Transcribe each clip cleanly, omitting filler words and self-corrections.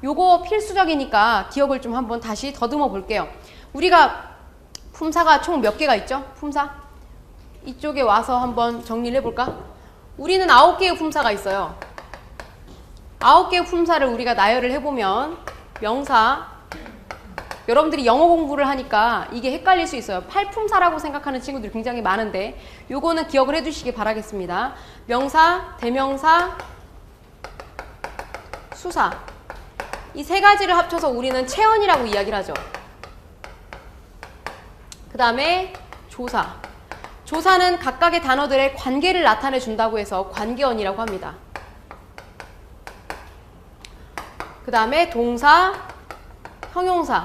요거 필수적이니까 기억을 좀 한번 다시 더듬어 볼게요. 우리가 품사가 총 몇 개가 있죠? 품사? 이쪽에 와서 한번 정리를 해볼까? 우리는 9개의 품사가 있어요. 9개의 품사를 우리가 나열을 해보면 명사, 여러분들이 영어 공부를 하니까 이게 헷갈릴 수 있어요. 8품사라고 생각하는 친구들이 굉장히 많은데 요거는 기억을 해두시기 바라겠습니다. 명사, 대명사, 수사, 이 세 가지를 합쳐서 우리는 체언이라고 이야기를 하죠. 그 다음에 조사. 조사는 각각의 단어들의 관계를 나타내 준다고 해서 관계언이라고 합니다. 그 다음에 동사, 형용사.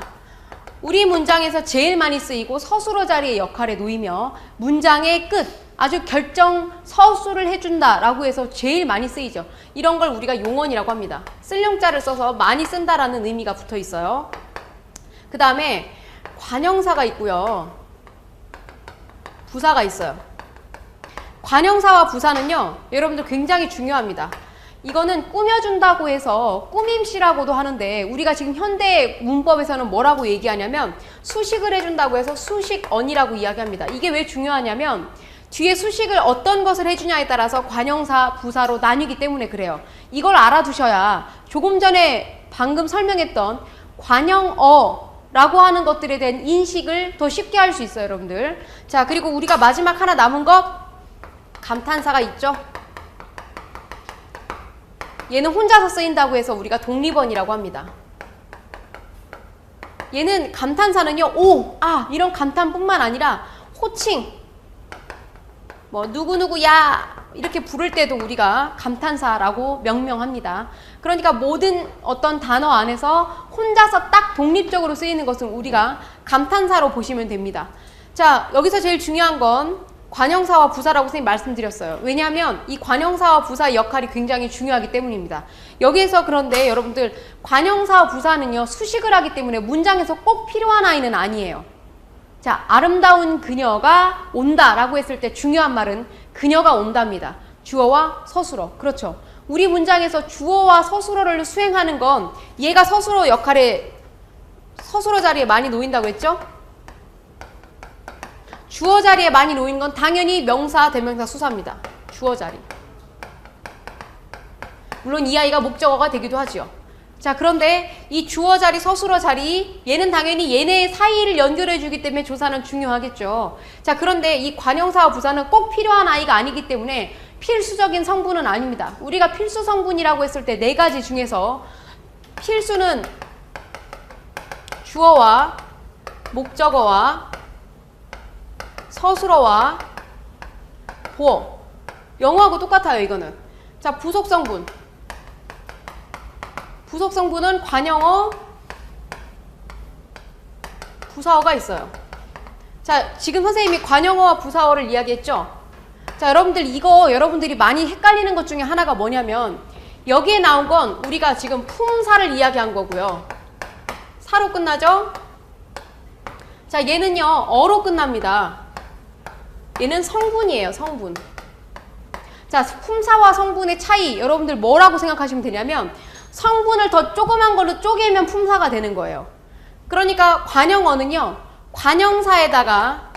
우리 문장에서 제일 많이 쓰이고 서술어 자리의 역할에 놓이며 문장의 끝, 아주 결정 서술을 해준다 라고 해서 제일 많이 쓰이죠. 이런 걸 우리가 용언이라고 합니다. 쓸용자를 써서 많이 쓴다라는 의미가 붙어 있어요. 그 다음에 관형사가 있고요. 부사가 있어요. 관형사와 부사는요, 여러분들 굉장히 중요합니다. 이거는 꾸며준다고 해서 꾸밈씨라고도 하는데 우리가 지금 현대 문법에서는 뭐라고 얘기하냐면 수식을 해준다고 해서 수식언이라고 이야기합니다. 이게 왜 중요하냐면 뒤에 수식을 어떤 것을 해주냐에 따라서 관형사, 부사로 나뉘기 때문에 그래요. 이걸 알아두셔야 조금 전에 방금 설명했던 관형어라고 하는 것들에 대한 인식을 더 쉽게 할 수 있어요, 여러분들. 자, 그리고 우리가 마지막 하나 남은 것, 감탄사가 있죠. 얘는 혼자서 쓰인다고 해서 우리가 독립언이라고 합니다. 얘는 감탄사는요, 오, 아, 이런 감탄뿐만 아니라 호칭, 뭐 누구누구야 이렇게 부를 때도 우리가 감탄사라고 명명합니다. 그러니까 모든 어떤 단어 안에서 혼자서 딱 독립적으로 쓰이는 것은 우리가 감탄사로 보시면 됩니다. 자, 여기서 제일 중요한 건 관형사와 부사라고 선생님 말씀드렸어요. 왜냐하면 이 관형사와 부사의 역할이 굉장히 중요하기 때문입니다. 여기에서 그런데 여러분들 관형사와 부사는요, 수식을 하기 때문에 문장에서 꼭 필요한 아이는 아니에요. 자, 아름다운 그녀가 온다라고 했을 때 중요한 말은 그녀가 온답니다. 주어와 서술어. 그렇죠. 우리 문장에서 주어와 서술어를 수행하는 건 얘가 서술어 역할에 서술어 자리에 많이 놓인다고 했죠? 주어 자리에 많이 놓인 건 당연히 명사, 대명사, 수사입니다. 주어 자리. 물론 이 아이가 목적어가 되기도 하죠. 자, 그런데 이 주어 자리, 서술어 자리, 얘는 당연히 얘네 사이를 연결해 주기 때문에 조사는 중요하겠죠. 자, 그런데 이 관형사와 부사는 꼭 필요한 아이가 아니기 때문에 필수적인 성분은 아닙니다. 우리가 필수 성분이라고 했을 때 4가지 중에서 필수는 주어와 목적어와 서술어와 보어. 영어하고 똑같아요, 이거는. 자, 부속성분. 부속성분은 관형어, 부사어가 있어요. 자, 지금 선생님이 관형어와 부사어를 이야기했죠? 자, 여러분들 이거 여러분들이 많이 헷갈리는 것 중에 하나가 뭐냐면 여기에 나온 건 우리가 지금 품사를 이야기한 거고요. 사로 끝나죠? 자, 얘는요, 어로 끝납니다. 얘는 성분이에요, 성분. 자, 품사와 성분의 차이, 여러분들 뭐라고 생각하시면 되냐면 성분을 더 조그만 걸로 쪼개면 품사가 되는 거예요. 그러니까 관형어는요, 관형사에다가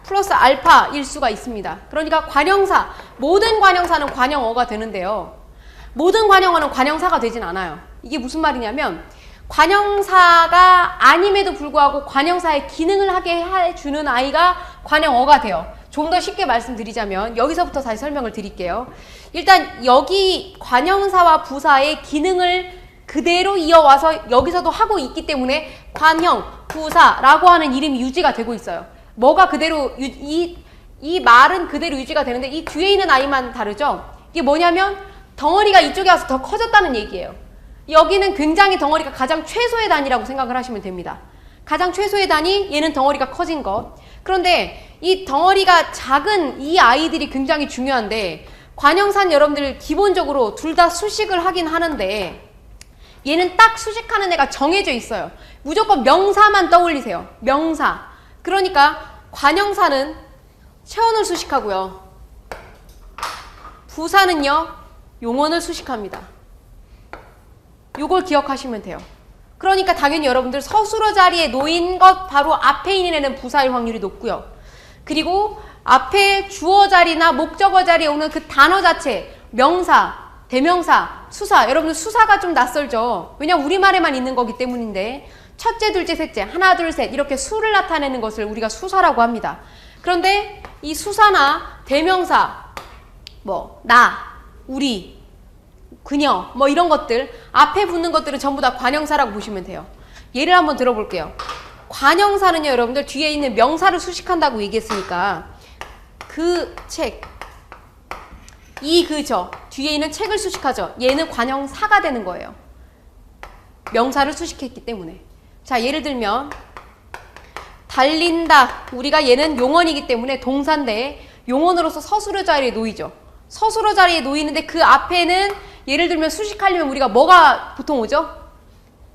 플러스 알파일 수가 있습니다. 그러니까 관형사, 모든 관형사는 관형어가 되는데요. 모든 관형어는 관형사가 되진 않아요. 이게 무슨 말이냐면 관형사가 아님에도 불구하고 관형사의 기능을 하게 해주는 아이가 관형어가 돼요. 좀 더 쉽게 말씀드리자면 여기서부터 다시 설명을 드릴게요. 일단 여기 관형사와 부사의 기능을 그대로 이어와서 여기서도 하고 있기 때문에 관형, 부사라고 하는 이름이 유지가 되고 있어요. 뭐가 그대로 이 말은 그대로 유지가 되는데 이 뒤에 있는 아이만 다르죠? 이게 뭐냐면 덩어리가 이쪽에 와서 더 커졌다는 얘기예요. 여기는 굉장히 덩어리가 가장 최소의 단위라고 생각을 하시면 됩니다. 가장 최소의 단위, 얘는 덩어리가 커진 것. 그런데 이 덩어리가 작은 이 아이들이 굉장히 중요한데 관형사는 여러분들 기본적으로 둘 다 수식을 하긴 하는데 얘는 딱 수식하는 애가 정해져 있어요. 무조건 명사만 떠올리세요. 명사. 그러니까 관형사는 체언을 수식하고요. 부사는요, 용언을 수식합니다. 요걸 기억하시면 돼요. 그러니까 당연히 여러분들 서술어 자리에 놓인 것 바로 앞에 있는 애는 부사일 확률이 높고요. 그리고 앞에 주어 자리나 목적어 자리에 오는 그 단어 자체, 명사, 대명사, 수사. 여러분들 수사가 좀 낯설죠. 왜냐면 우리말에만 있는 거기 때문인데 첫째, 둘째, 셋째, 하나, 둘, 셋 이렇게 수를 나타내는 것을 우리가 수사라고 합니다. 그런데 이 수사나 대명사, 나, 우리, 그녀 이런 것들 앞에 붙는 것들은 전부 다 관형사라고 보시면 돼요. 예를 한번 들어볼게요. 관형사는요 여러분들 뒤에 있는 명사를 수식한다고 얘기했으니까 그 책, 저 뒤에 있는 책을 수식하죠. 얘는 관형사가 되는 거예요. 명사를 수식했기 때문에. 자, 예를 들면 달린다. 우리가 얘는 용언이기 때문에 동사인데 용언으로서 서술어 자리에 놓이죠. 서술어 자리에 놓이는데 그 앞에는 예를 들면 수식하려면 우리가 뭐가 보통 오죠?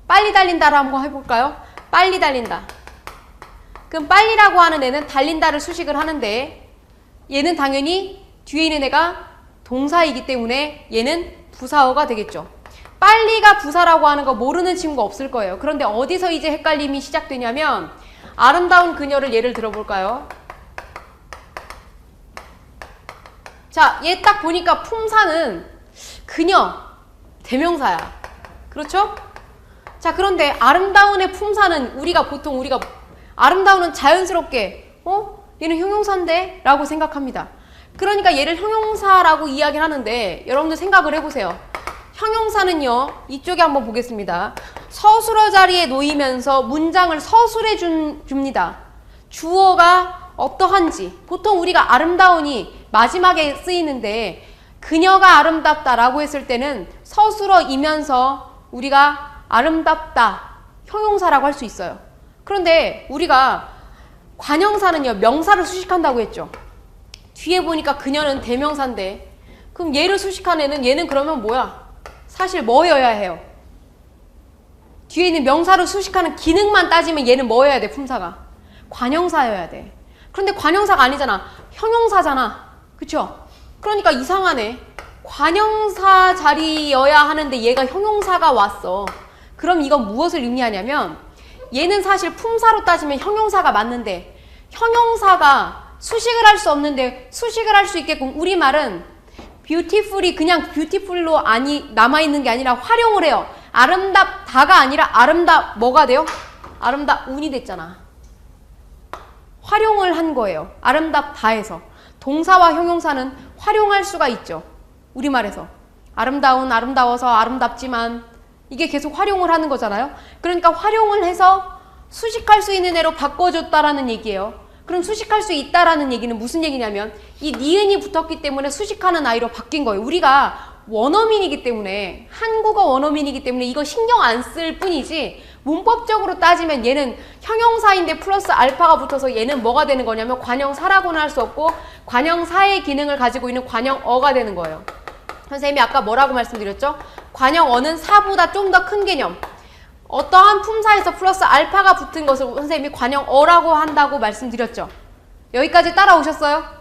빨리 달린다를 한번 해볼까요? 빨리 달린다. 그럼 빨리라고 하는 애는 달린다를 수식을 하는데 얘는 당연히 뒤에 있는 애가 동사이기 때문에 얘는 부사어가 되겠죠. 빨리가 부사라고 하는 거 모르는 친구가 없을 거예요. 그런데 어디서 이제 헷갈림이 시작되냐면 아름다운 그녀를 예를 들어볼까요? 자, 얘 딱 보니까 품사는 그녀, 대명사야. 그렇죠? 자, 그런데 아름다운의 품사는 우리가 아름다운은 자연스럽게 얘는 형용사인데? 라고 생각합니다. 그러니까 얘를 형용사라고 이야기를 하는데 여러분들 생각을 해보세요. 형용사는요. 이쪽에 한번 보겠습니다. 서술어 자리에 놓이면서 문장을 서술해 줍니다. 주어가 어떠한지. 보통 우리가 아름다운이 마지막에 쓰이는데 그녀가 아름답다라고 했을 때는 서술어이면서 우리가 아름답다 형용사라고 할 수 있어요. 그런데 우리가 관형사는요. 명사를 수식한다고 했죠. 뒤에 보니까 그녀는 대명사인데 그럼 얘를 수식한 애는 얘는 그러면 뭐야? 사실 뭐여야 해요? 뒤에 있는 명사를 수식하는 기능만 따지면 얘는 뭐여야 돼? 품사가 관형사여야 돼. 그런데 관형사가 아니잖아. 형용사잖아. 그쵸? 그러니까 이상하네. 관형사 자리여야 하는데 얘가 형용사가 왔어. 그럼 이건 무엇을 의미하냐면 얘는 사실 품사로 따지면 형용사가 맞는데 형용사가 수식을 할 수 없는데 수식을 할 수 있게끔 우리말은 beautiful이 그냥 beautiful로 남아있는 게 아니라 활용을 해요. 아름답다가 아니라 뭐가 돼요? 아름다운이 됐잖아. 활용을 한 거예요. 아름답다에서. 동사와 형용사는 활용할 수가 있죠. 우리말에서. 아름다운, 아름다워서, 아름답지만 이게 계속 활용을 하는 거잖아요. 그러니까 활용을 해서 수식할 수 있는 애로 바꿔줬다라는 얘기예요. 그럼 수식할 수 있다라는 얘기는 무슨 얘기냐면 이 니은이 붙었기 때문에 수식하는 아이로 바뀐 거예요. 우리가 원어민이기 때문에 한국어 원어민이기 때문에 이거 신경 안 쓸 뿐이지 문법적으로 따지면 얘는 형용사인데 플러스 알파가 붙어서 얘는 뭐가 되는 거냐면 관형사라고는 할 수 없고 관형사의 기능을 가지고 있는 관형어가 되는 거예요. 선생님이 아까 뭐라고 말씀드렸죠? 관형어는 사보다 좀 더 큰 개념. 어떠한 품사에서 플러스 알파가 붙은 것을 선생님이 관형어라고 한다고 말씀드렸죠. 여기까지 따라오셨어요?